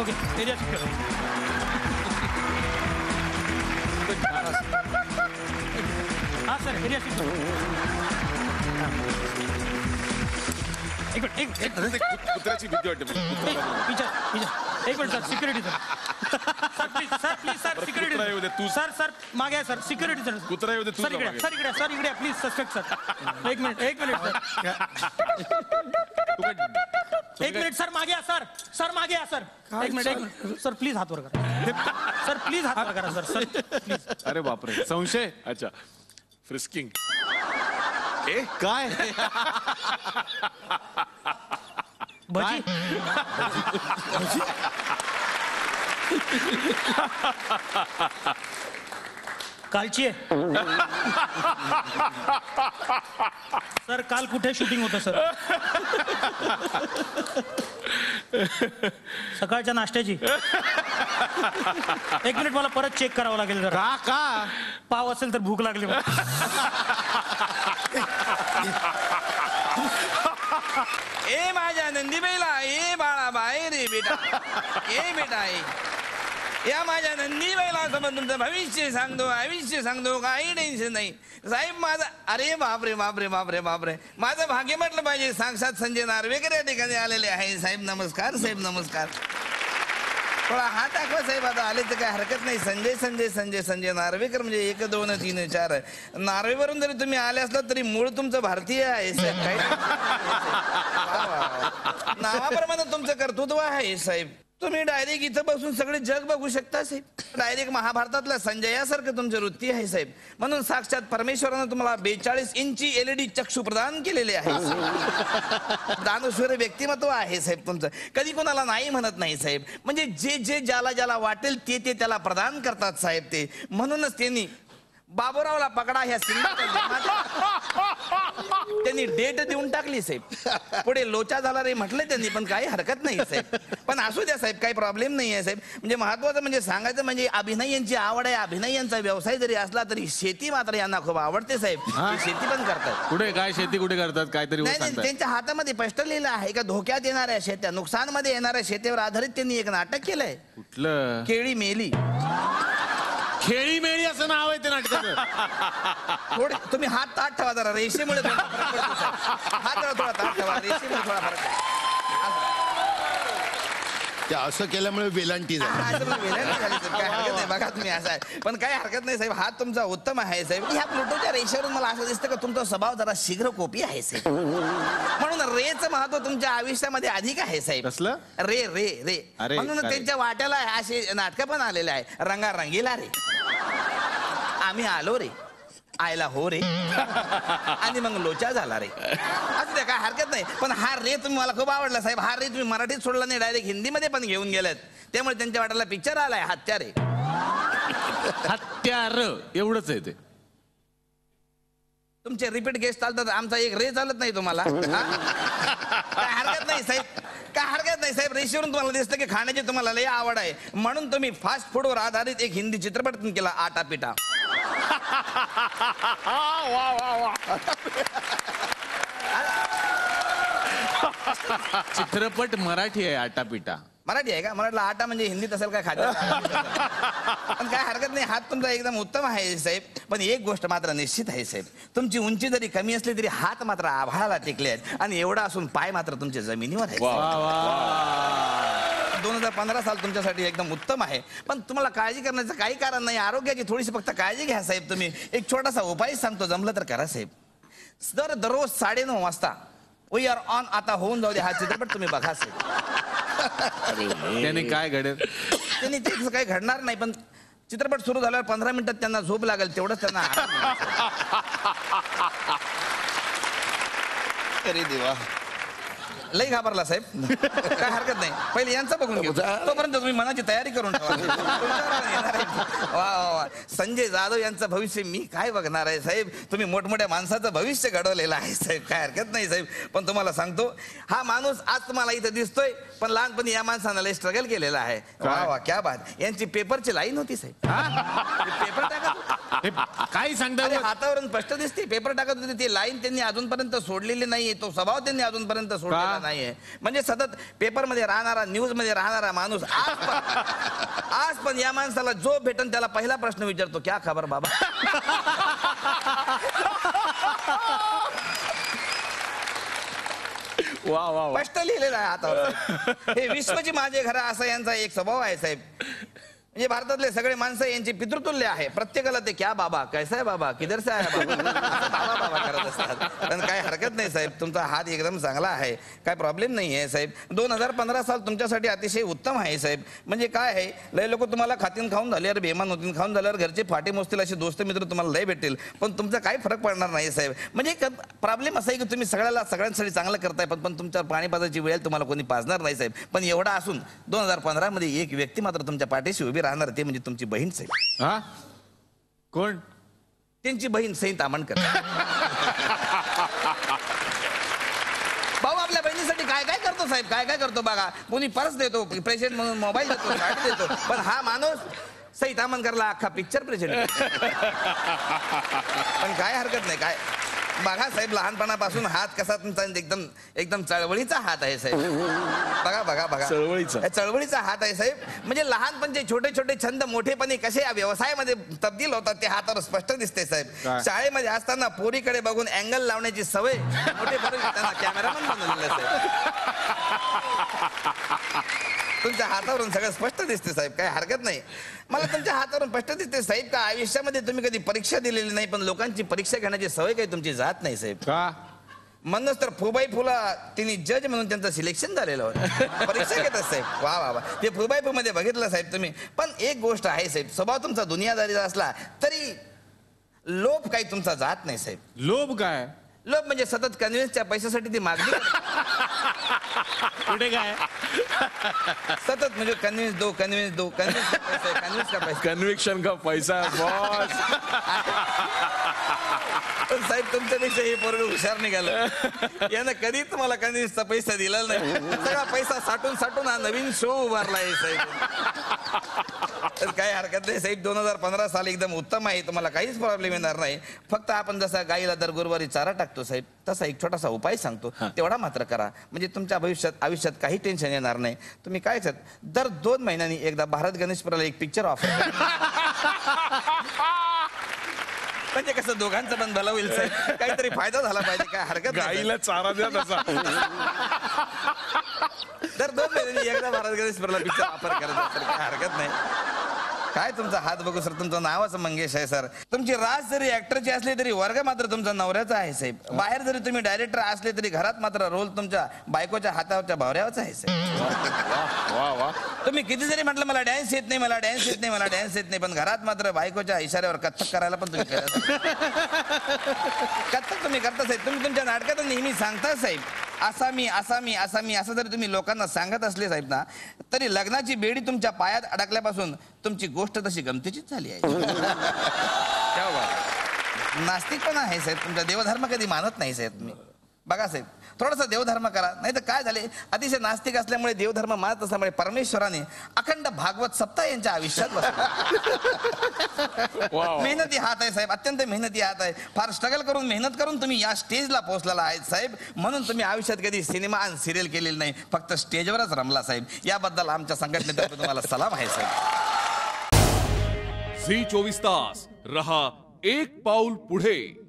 Okay area secure. हाँ sir area secure. एक कुत्र्याची भीती वाटते एक minute sir security sir please sir security तू सर मागे सर सिक्युरिटी सर कुत्रा येऊ दे तू सर इकडे प्लीज सस्पेक्ट सर एक मिनिट सर मागे या सर एक मिनिट सर प्लीज हात वर करा सर प्लीज हात वर करा सर प्लीज. अरे बापरे संशय. अच्छा फ्रिस्किंग. ए काय भजी कालची आहे सर. काल कुठे शूटिंग होतं सर? सकाळच्या नाश्त्याची. एक मिनिट मला परत चेक करावं लागेल जरा. का पाव असेल तर भूक लागली. ए माझ्या नंदीबाईला ए बाळा बाहेर ये बेटा. ए बेटा या माझ्या नंदीबाईला सोबत तुमचं भविष्य सांगतो आयुष्य सांगतो काही टेन्शन नाही साहेब. माझा अरे बापरे बापरे बापरे बापरे माझं भाग्य म्हटलं पाहिजे. साक्षात संजय नार्वेकर या ठिकाणी आलेले आहे. साहेब नमस्कार. साहेब नमस्कार. थोडा हात दाखवा साहेब. आता आले तर काय हरकत नाही. संजय संजय संजय संजय नार्वेकर म्हणजे 1 2 3 4 नार्वेवरून जरी तुम्ही आले असलात तरी मूळ तुमचं भारतीय आहे साहेब. काही नावाप्रमाणे तुमचं कर्तृत्व आहे साहेब. तुम्ही डायरेक्ट इथं बसून सगळे जग बघू शकता साहेब. डायरेक्ट महाभारतातला संजयासारखं तुमची वृत्ती आहे साहेब. म्हणून साक्षात परमेश्वरानं तुम्हाला 42 इंची LED चक्षु प्रदान केलेले आहे. दानश्वर व्यक्तिमत्व आहे साहेब तुमचं. कधी कोणाला नाही म्हणत नाही साहेब. म्हणजे जे जे ज्याला ज्याला वाटेल ते ते त्याला प्रदान करतात साहेब ते. म्हणूनच त्यांनी बाबूरावला पकडा ह्या सिनेमात त्यांनी डेट देऊन टाकली साहेब. पुढे लोचा झाला रे म्हटलं त्यांनी पण काही हरकत नाही साहेब. पण असू द्या साहेब काही प्रॉब्लेम नाही आहे साहेब. म्हणजे महत्वाचं म्हणजे सांगायचं म्हणजे अभिनय यांची आवड आहे. अभिनय यांचा व्यवसाय जरी असला तरी शेती मात्र यांना खूप आवडते साहेब. शेती पण करतात. कुठे काय शेती कुठे करतात काहीतरी नाही त्यांच्या हातामध्ये स्पष्ट लिहिलं आहे का धोक्यात येणाऱ्या शेत्या नुकसानमध्ये येणाऱ्या शेतीवर आधारित त्यांनी एक नाटक केलंय. कुठलं? केळी मेली. खेळी मेळी असं नाव आहे ते नाटकाचं. थोडे तुम्ही हात ताट ठेवा जरा. रेषेमुळे थोडा फरक पडतो साहेब. हात जरा थोडा ताट ठेवा. रेषेमुळे थोडा फरक पडतो. ते असं केल्यामुळे वेलांटी झाली. काय हरकत नाही बघा तुम्ही असं आहे. पण काही हरकत नाही साहेब. हात तुमचा उत्तम आहे साहेब. ह्या प्लुटोच्या रेषेवरून मला असं दिसतं का तुमचा स्वभाव जरा शीघ्र कोपी आहे साहेब. म्हणून रेचं महत्व तुमच्या आयुष्यामध्ये अधिक आहे साहेब. कसलं? रे रे रे. म्हणून त्यांच्या वाट्याला असे नाटकं पण आलेले आहे. रंगारंगीला रे. आम्ही आलो रे. आयला हो रे. आणि मग लोचा झाला रे. असं द्या काय हरकत नाही. पण हा रे तुम्ही मला खूप आवडला साहेब. हा रे तुम्ही मराठीत सोडला नाही डायरेक्ट हिंदीमध्ये पण घेऊन गेलात. त्यामुळे त्यांच्या वाट्याला पिक्चर आलाय हत्यारे. हत्यार एवढंच आहे ते. तुमचे रिपीट गेस्ट चालतात. आमचा एक रे चालत नाही तुम्हाला. काय हरकत नाही साहेब. काय हरकत नाही साहेब. रेषेवरून तुम्हाला दिसतं की खाण्याची तुम्हाला लय आवड आहे. म्हणून तुम्ही फास्ट फूडवर आधारित एक हिंदी चित्रपट केला आटा पिटा. चित्रपट मराठी आहे आटापिटा. मराठी आहे का? मराठीला आटा म्हणजे हिंदीत असेल काय खाद्य. पण काय हरकत नाही. हात तुमचा एकदम उत्तम आहे साहेब. पण एक गोष्ट मात्र निश्चित आहे साहेब. तुमची उंची जरी कमी असली तरी हात मात्र आभाळाला टेकले आहेत. आणि एवढा असून पाय मात्र तुमच्या जमिनीवर आहेत. 2015 साल तुमच्यासाठी एकदम उत्तम आहे. पण तुम्हाला काळजी करण्याचं काही कारण नाही. आरोग्याची थोडीशी फक्त काळजी घ्या साहेब तुम्ही. एक छोटासा उपाय सांगतो जमलं तर करा साहेब. दररोज 9:30 वाजता वी आर ऑन आता होऊन जाऊ दे हा चित्रपट तुम्ही बघा साहेब. त्याने काय घडेल? त्यांनी ते काही घडणार नाही. पण चित्रपट सुरू झाल्यावर 15 मिनिटात त्यांना झोप लागेल. तेवढंच त्यांना. अरे देवा. लई घाबरला साहेब काय हरकत नाही पहिले यांचं बघून घेऊ तोपर्यंत तुम्ही मनाची तयारी करून ठेवा तुमच्यावर येणार आहे. वा वा वा संजय जाधव यांचं भविष्य मी काय बघणार आहे साहेब तुम्ही मोठमोठ्या माणसाचं भविष्य घडवलेलं आहे साहेब काय हरकत नाही साहेब पण तुम्हाला सांगतो हा माणूस आज तुम्हाला इथं दिसतोय पण लहानपणी या माणसानं लय स्ट्रगल केलेला आहे. वा वा क्या बात यांची पेपरची लाईन होती साहेब पेपर टाकत काही सांगता हातावरून स्पष्ट दिसते पेपर टाकत होते ती लाईन त्यांनी अजूनपर्यंत सोडलेली नाहीये तो स्वभाव त्यांनी अजूनपर्यंत सोडलेला नाहीये म्हणजे सतत पेपर मध्ये राहणारा न्यूज मध्ये राहणारा माणूस आज पण या माणसाला जो भेटन त्याला पहिला प्रश्न विचारतो क्या खबर बाबा वा वा स्पष्ट लिहिलेलं आहे हातावर हे विश्वची माझे घर असा यांचा एक स्वभाव आहे साहेब म्हणजे भारतातले सगळे माणसं यांची पितृतुल्य आहे प्रत्येकाला ते क्या बाबा कैसा आहे बाबा किधर से आहे बाबा बाबा बाबा करत असतात पण काय हरकत नाही साहेब तुमचा हात एकदम चांगला आहे काय प्रॉब्लेम नाही आहे साहेब 2015 साल तुमच्यासाठी अतिशय उत्तम आहे साहेब म्हणजे काय आहे लय लोक तुम्हाला खातीन खाऊन झाल्यावर बेमान होतील खाऊन झाल्यावर घरचे फाटे मोजतील असे दोस्त मित्र तुम्हाला लय भेटतील पण तुमचा काही फरक पडणार नाही साहेब म्हणजे प्रॉब्लेम असा आहे की तुम्ही सगळ्यांसाठी चांगलं करताय पण तुमच्यावर पाणी पाजायची वेळ तुम्हाला कोणी पाजणार नाही साहेब पण एवढा असून 2015 मध्ये एक व्यक्ती मात्र तुमच्या पाठीशी उभी राहणार ते म्हणजे तुमची बहीण साहेब हा कोण त्यांची बहीण सई तामणकर भाऊ आपल्या बहिणीसाठी काय काय करतो साहेब काय काय करतो बघा कोणी पर्स देतो प्रेझेंट म्हणून मोबाईल देतो गाडी देतो पण हा माणूस सई तामणकरला अख्खा पिक्चर प्रेझेंट पण काय हरकत नाही काय बघा साहेब लहानपणापासून हात कसा तुमचा एकदम एकदम चळवळीचा हात आहे साहेब बघा बघा बघा चळवळीचा हात आहे साहेब म्हणजे लहानपणचे छोटे छोटे छंद मोठेपणी कसे या व्यवसायामध्ये तब्दील होतात ते हातावर स्पष्ट दिसते साहेब शाळेमध्ये असताना पोरीकडे बघून अँगल लावण्याची सवय मोठेपणी त्यांना कॅमेरामन बनवलेलं साहेब तुमच्या हातावरून सगळं स्पष्ट दिसते साहेब काय हरकत नाही मला तुमच्या हातावरून स्पष्ट दिसते साहेब का आयुष्यामध्ये तुम्ही कधी परीक्षा दिलेली नाही पण लोकांची परीक्षा घेण्याची सवय काही तुमची जात नाही साहेब का म्हणूनच तर फुबाई फुला तिने जज म्हणून त्यांचं सिलेक्शन झालेलं होतं परीक्षा घेतात साहेब वा वा वा ते फुबाई फू मध्ये बघितलं साहेब तुम्ही पण एक गोष्ट आहे साहेब स्वभाव तुमचा दुनियादारीचा असला तरी लोभ काही तुमचा जात नाही साहेब लोभ काय लोभ म्हणजे सतत कन्व्हिन्सच्या पैशासाठी ती मागणी कुठे काय सतत म्हणजे कन्व्हिन्स का पैसा कन्व्हिक्शन का पैसा बॉस पण साहेब तुमच्यापेक्षा हे पोरगं हुशार निघालं यानं कधी तुम्हाला कन्व्हिन्सचा पैसा दिला नाही सगळा पैसा साठून हा नवीन शो उभारला आहे साहेब तर काही हरकत नाही साहेब 2015 साल एकदम उत्तम आहे तुम्हाला काहीच प्रॉब्लेम येणार नाही फक्त आपण जसा गाईला दर गुरुवारी चारा टाकतो साहेब तसा एक छोटासा उपाय सांगतो तेवढा मात्र करा म्हणजे तुमच्या आयुष्यात काही टेन्शन येणार नाही तुम्ही काय दर 2 महिन्यांनी एकदा भारत गणेशपुराला एक पिक्चर ऑफर म्हणजे कसं दोघांचं पण भलं होईल साहेब काहीतरी फायदा झाला पाहिजे काय हरकत नाही गाईला चारा द्या तसा दर 2 महिन्यांनी एकदा भारत गणेशपुराला पिक्चर ऑफर करत सर काय हरकत नाही काय तुमचा हात बघू सर तुमचं नावच मंगेश आहे सर तुमची रास जरी ऍक्टरची असली तरी वर्ग मात्र तुमचा नवऱ्याचा आहे साहेब बाहेर जरी तुम्ही डायरेक्टर असले तरी घरात मात्र रोल तुमच्या बायकोच्या हातावरच्या भावऱ्यावरचा आहे साहेब वा वा तुम्ही किती जरी म्हटलं मला डान्स येत नाही मला डान्स येत नाही मला डान्स येत नाही पण घरात मात्र बायकोच्या इशाऱ्यावर कथ्थक करायला पण तुम्ही कथ्थक तुम्ही करता साहेब तुम्ही तुमच्या नाटकात नेहमी सांगता साहेब असा मी असं जरी तुम्ही लोकांना सांगत असले साहेब ना तरी लग्नाची बेडी तुमच्या पायात अडकल्यापासून तुमची गोष्ट तशी गमतीचीच झाली आहे नास्तिकपणा आहे साहेब तुमचा देवधर्म कधी मानत नाही साहेब तुम्ही बघा साहेब थोडासा देवधर्म करा नाही तर काय झाले अतिशय नास्तिक असल्यामुळे देवधर्म मानत असल्यामुळे परमेश्वराने अखंड भागवत सप्ताह यांच्या आयुष्यात मेहनती हात आहे साहेब अत्यंत मेहनती हात आहे फार स्ट्रगल करून मेहनत करून तुम्ही या स्टेजला पोहोचलेला आहेत साहेब म्हणून तुम्ही आयुष्यात कधी सिनेमा आणि सिरियल केलेली नाही फक्त स्टेजवरच रमला साहेब याबद्दल आमच्या संघटनेतर्फे तुम्हाला सलाम आहे साहेब झी 24 तास रहा एक पाऊल पुढे.